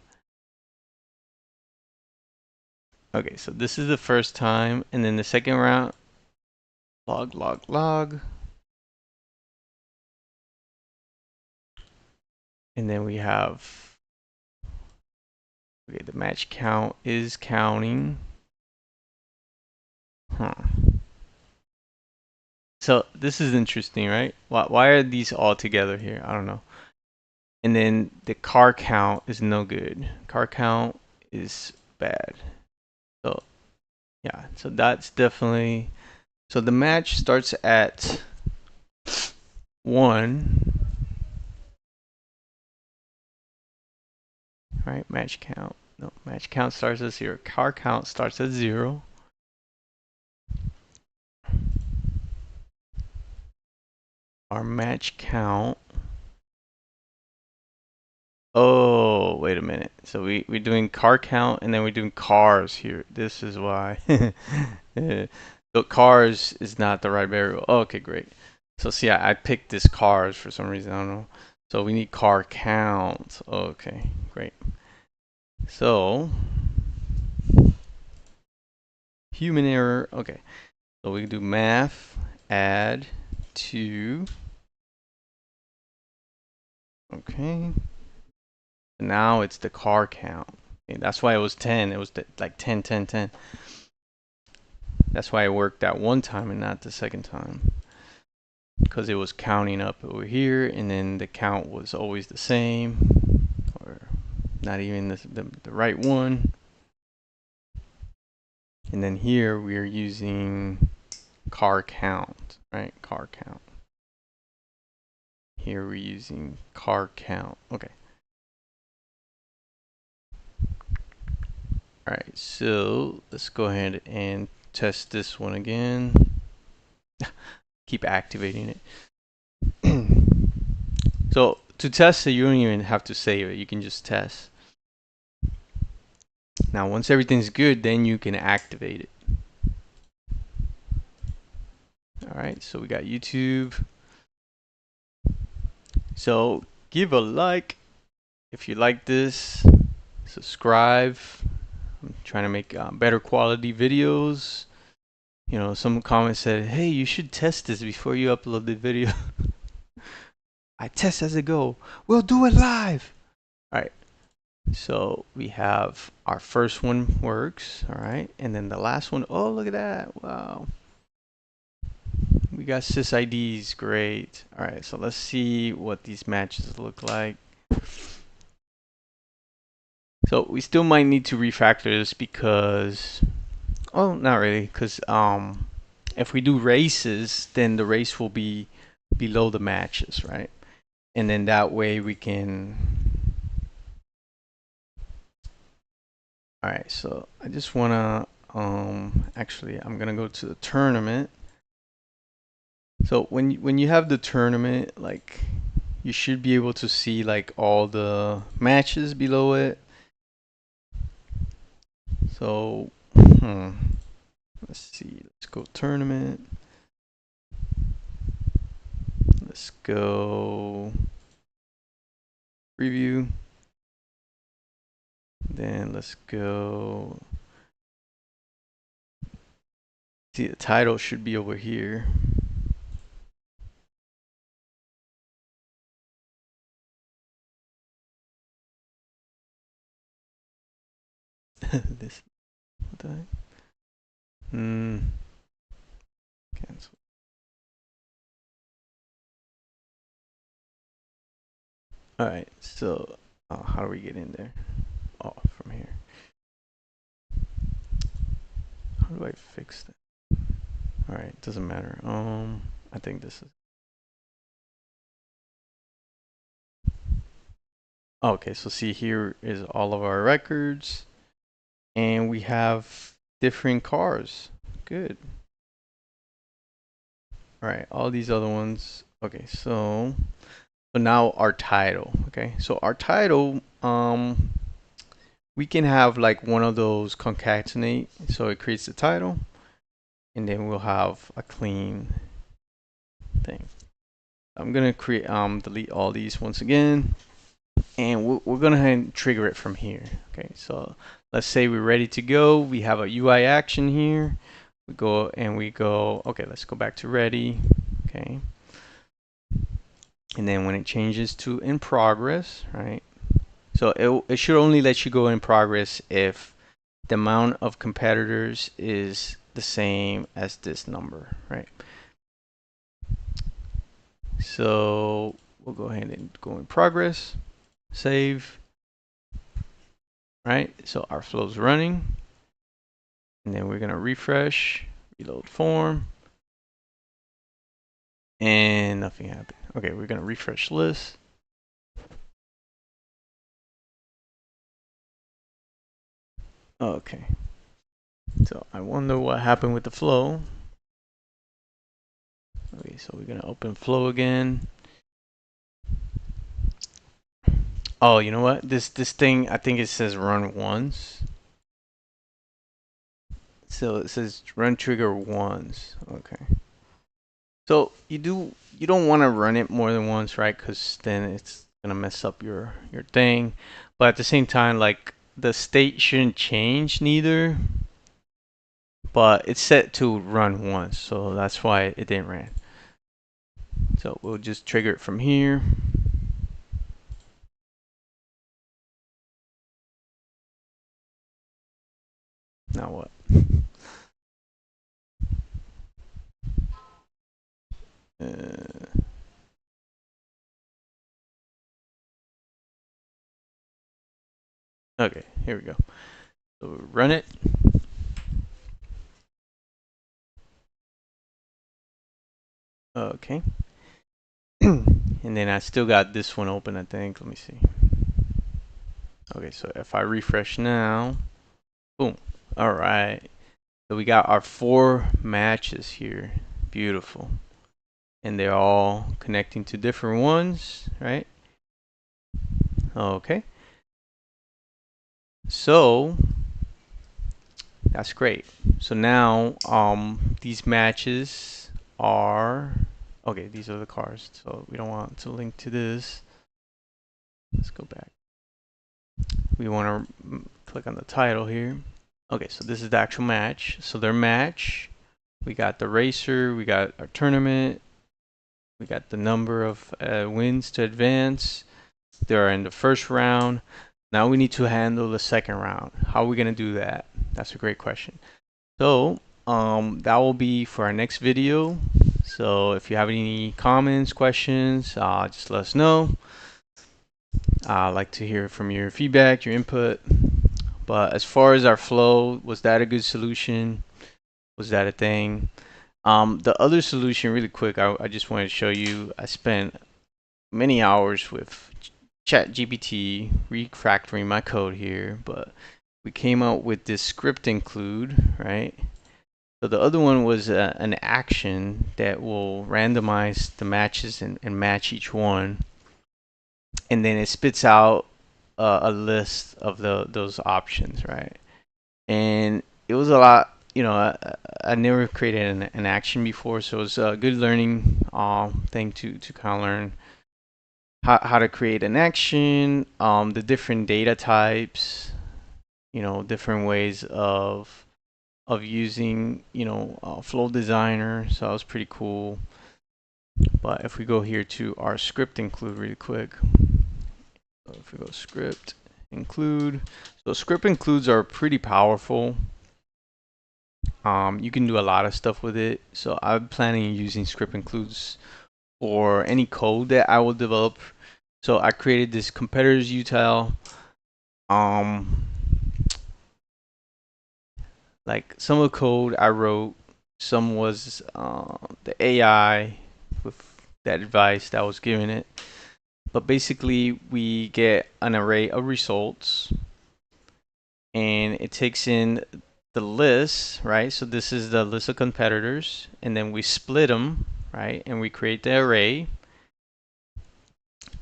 Okay, so this is the first time, and then the second round, log. And then we have, okay, the match count is counting. So this is interesting, right? Why are these all together here? I don't know. And then the car count is no good. Car count is bad. So yeah, so that's definitely, so the match starts at 1, right? Match count. No, match count starts at 0. Car count starts at 0. Our match count. Oh, wait a minute. So we're doing car count and then we're doing cars here. This is why. So cars is not the right variable. Oh, okay, great. So see, I picked this cars for some reason. I don't know. So we need car count. Okay, great. So human error. Okay. So we can do math, add to. Okay. Now it's the car count. Okay, that's why it was 10. It was like 10, 10, 10. That's why it worked that one time and not the second time. Because it was counting up over here, and then the count was always the same, or not even the right one. And then here we are using car count, right? Car count. Here we're using car count. Okay. All right, so let's go ahead and test this one again. Keep activating it. So to test it, you don't even have to save it. You can just test. Now, once everything's good, then you can activate it. All right, so we got YouTube. So give a like if you like this. Subscribe. I'm trying to make better quality videos. You know, some comments said, hey, you should test this before you upload the video. I test as it go. We'll do it live. All right. So we have our first one works. All right. And then the last one. Oh, look at that. Wow. We got sys IDs. Great. All right. So let's see what these matches look like. So we still might need to refactor this because, well, not really, because if we do races, then the race will be below the matches, right? And then that way we can. All right, so I just wanna actually I'm gonna go to the tournament. So when you have the tournament, like you should be able to see like all the matches below it. So let's see, let's go tournament. Let's go preview. Then let's go. See, the title should be over here. This, what the heck? Cancel. All right, so how do we get in there? Oh, from here. How do I fix that? All right, doesn't matter. I think this is. Okay, so see, here is all of our records, and we have different cars. Good. All right, all these other ones. Okay, so now our title. Okay, so our title, we can have like one of those concatenate, so it creates the title, and then we'll have a clean thing. I'm gonna create delete all these once again, and we're gonna go ahead and trigger it from here. Okay, so let's say we're ready to go. We have a UI action here. We go and we go. Okay, let's go back to ready. Okay, and then when it changes to in progress, right? So it should only let you go in progress if the amount of competitors is the same as this number, right? So we'll go ahead and go in progress, save, right? So our flow is running, and then we're gonna refresh, reload form, and nothing happened. Okay, we're gonna refresh list. Okay, so I wonder what happened with the flow. Okay, so we're gonna open flow again. Oh, you know what? This thing, I think it says run once. So it says run trigger once. Okay. So you don't want to run it more than once, right? Because then it's gonna mess up your thing. But at the same time, like the state shouldn't change neither. But it's set to run once, so that's why it didn't run. So we'll just trigger it from here. Now what? Okay, here we go. So run it. Okay. And then I still got this one open, I think. Let me see. Okay, so if I refresh now, boom. All right. So we got our 4 matches here. Beautiful. And they're all connecting to different ones, right? Okay. So that's great. So now these matches are okay, these are the cars. So we don't want to link to this. Let's go back. We want to click on the title here. Okay, so this is the actual match. So their match, we got the racer, we got our tournament, We got the number of wins to advance. They're in the first round. Now we need to handle the second round. How are we going to do that? That's a great question. So that will be for our next video. So if you have any comments, questions, just let us know. I'd like to hear from your feedback, your input. But as far as our flow, was that a good solution? Was that a thing? The other solution, really quick, I just wanted to show you. I spent many hours with ChatGPT refactoring my code here, but we came out with this script include, right? So the other one was an action that will randomize the matches and match each one, and then it spits out a list of those options, right? And it was a lot. You know, I never created an action before, so it was a good learning thing to kind of learn how to create an action, the different data types, you know, different ways of using, you know, Flow Designer. So that was pretty cool. But if we go here to our script include really quick, so if we go script include, so script includes are pretty powerful. You can do a lot of stuff with it. So I'm planning on using script includes for any code that I will develop. So I created this competitors util. Like some of the code I wrote, some was the AI with that advice that I was giving it. But basically, we get an array of results, and it takes in the list, right? So this is the list of competitors, and then we split them, right? And we create the array,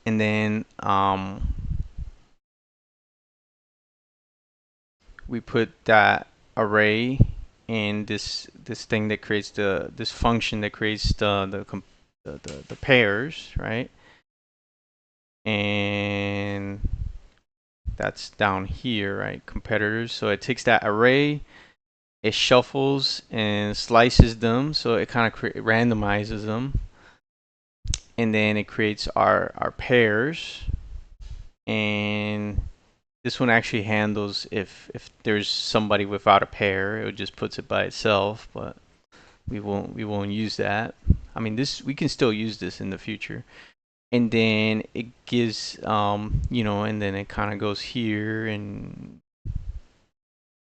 and then we put that array in this thing that creates this function that creates the pairs, right? And that's down here, right? Competitors. So it takes that array, it shuffles and slices them, so it kind of randomizes them, and then it creates our pairs. And this one actually handles if there's somebody without a pair, it just puts it by itself, but we won't use that. I mean, this we can still use this in the future. And then it gives you know, and then it kind of goes here and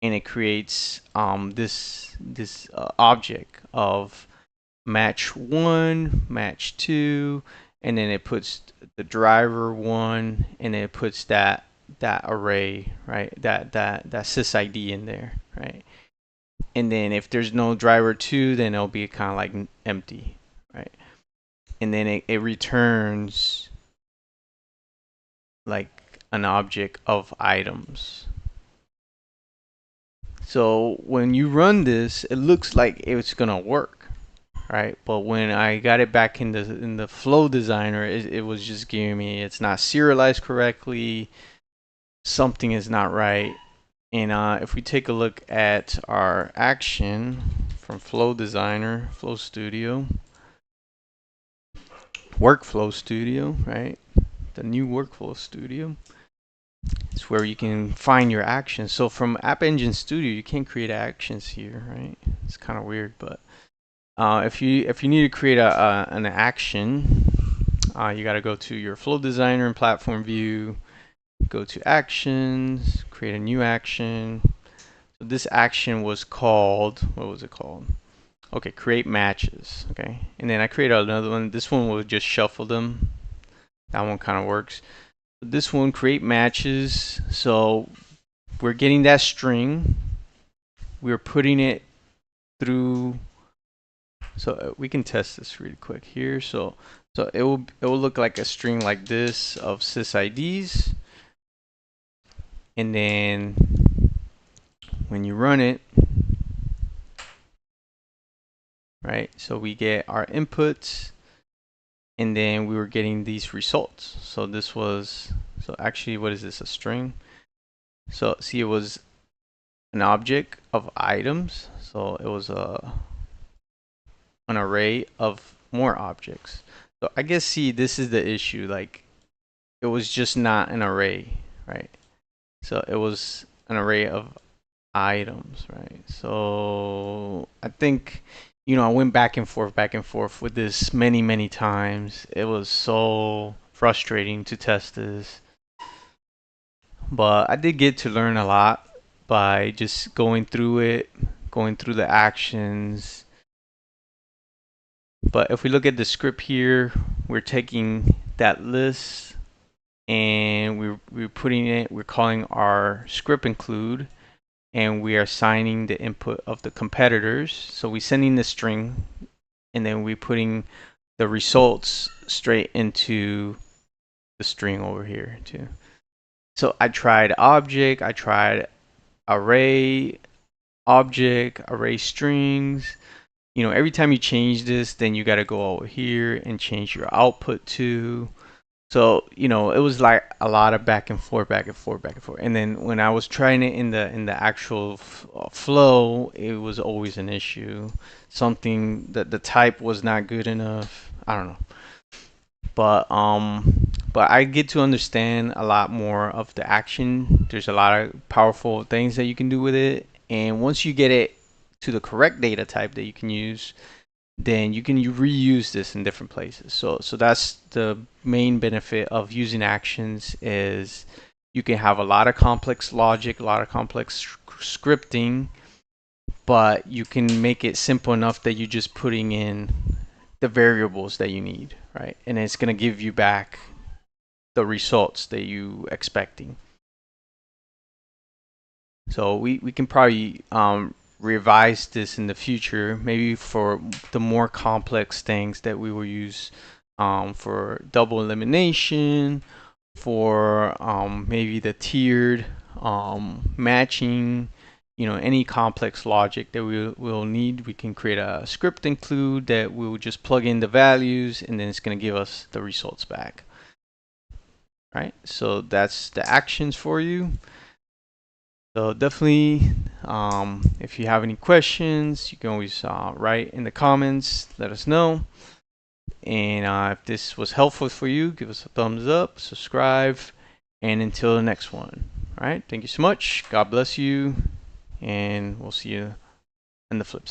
it creates this object of match 1, match 2, and then it puts the driver 1, and it puts that array, right, that sysid in there, right? And then if there's no driver 2, then it'll be kind of like empty, right? And then it returns like an object of items. So when you run this, it looks like it's gonna work, right? But when I got it back in the Flow Designer, it was just giving me it's not serialized correctly, something is not right. And if we take a look at our action from Flow Designer, Flow Studio, Workflow Studio, right? The new Workflow Studio. It's where you can find your actions. So from App Engine Studio, you can't create actions here, right? It's kind of weird, but if you need to create an action, you got to go to your Flow Designer and Platform View, go to Actions, create a new action. So this action was called, what was it called? Okay, create matches. Okay, and then I created another one. This one will just shuffle them. That one kind of works. This one, create matches. So we're getting that string. We're putting it through. So we can test this really quick here. So it will look like a string like this of sysids. And then when you run it, right? So we get our inputs, and then we were getting these results. So this was, so actually, what is this, a string? So see, it was an object of items. So it was an array of more objects. So I guess, see, this is the issue. Like, it was just not an array, right? So it was an array of items, right? So I think, I went back and forth with this many, many times. It was so frustrating to test this, but I did get to learn a lot by just going through it, going through the actions. But if we look at the script here, we're taking that list and we're putting it, we're calling our script include, and we are assigning the input of the competitors. So we're sending the string, and then we're putting the results straight into the string over here too. So I tried object, I tried array, object, array strings. Every time you change this, then you got to go over here and change your output to. So, it was like a lot of back and forth, back and forth, back and forth. And then when I was trying it in the actual flow, it was always an issue. Something that the type was not good enough. I don't know. But I get to understand a lot more of the action. There's a lot of powerful things that you can do with it. And once you get it to the correct data type that you can use, then you can reuse this in different places. So that's the main benefit of using actions, is you can have a lot of complex logic, a lot of complex scripting, but you can make it simple enough that you're just putting in the variables that you need, right? And it's going to give you back the results that you expecting. So we can probably revise this in the future, maybe for the more complex things that we will use, for double elimination, for maybe the tiered matching, any complex logic that we will need. We can create a script include that we will just plug in the values, and then it's going to give us the results back. Right, so that's the actions for you. So definitely, if you have any questions, you can always write in the comments, let us know. And if this was helpful for you, give us a thumbs up, subscribe, and until the next one. All right, thank you so much. God bless you, and we'll see you on the flip side.